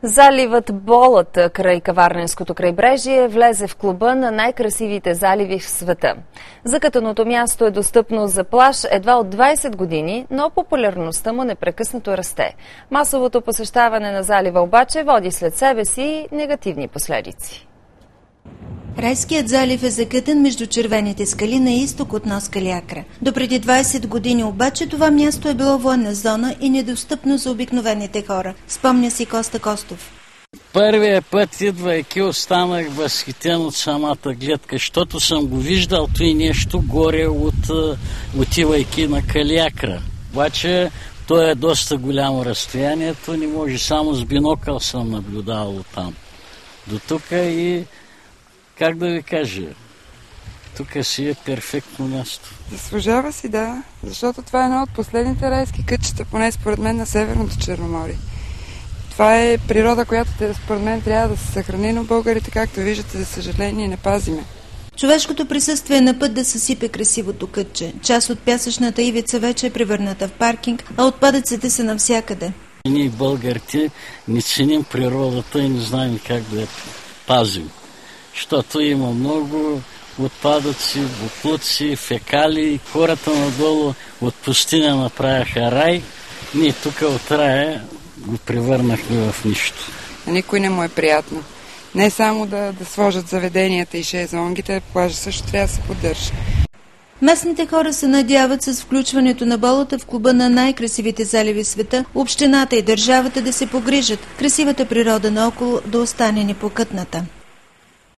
Заливът Болът край Каварненското крайбрежие влезе в клуба на най-красивите заливи в света. Закатаното място е достъпно за плаж едва от 20 години, но популярността му непрекъснато расте. Масовото посещаване на залива обаче води след себе си негативни последици. Райският залив е закътан между червените скали на изток от нос Калиакра. Допреди 20 години обаче това място е било военна зона и недостъпно за обикновените хора. Спомня си Коста Костов. Първия път, идвайки, останах възхитен от самата гледка, защото съм го виждал и нещо горе отивайки на Калиакра. Обаче то е доста голямо разстоянието, не може, само с бинокъл съм наблюдавал оттам до тук и как да ви кажа, тук си е перфектно място. Заслужава си, да, защото това е едно от последните райски кътчета, поне според мен на Северното Черноморие. Това е природа, която според мен трябва да се съхрани, но българите, както виждате, за съжаление, не пазиме. Човешкото присъствие е на път да съсипе красивото кътче. Част от пясъчната ивица вече е превърната в паркинг, а отпадъците са навсякъде. Ние българите не ценим природата и не знаем как да я пазим. Защото има много отпадъци, боклуци, фекали. Хората надолу от пустиня направяха рай. Ние тук от рая го превърнахме в нищо. Никой не му е приятно. Не само да сложат заведенията и шезлонгите, плажа също трябва да се поддържа. Местните хора се надяват с включването на Болата в клуба на най-красивите заливи в света, общината и държавата да се погрижат красивата природа наоколо да остане непокътната.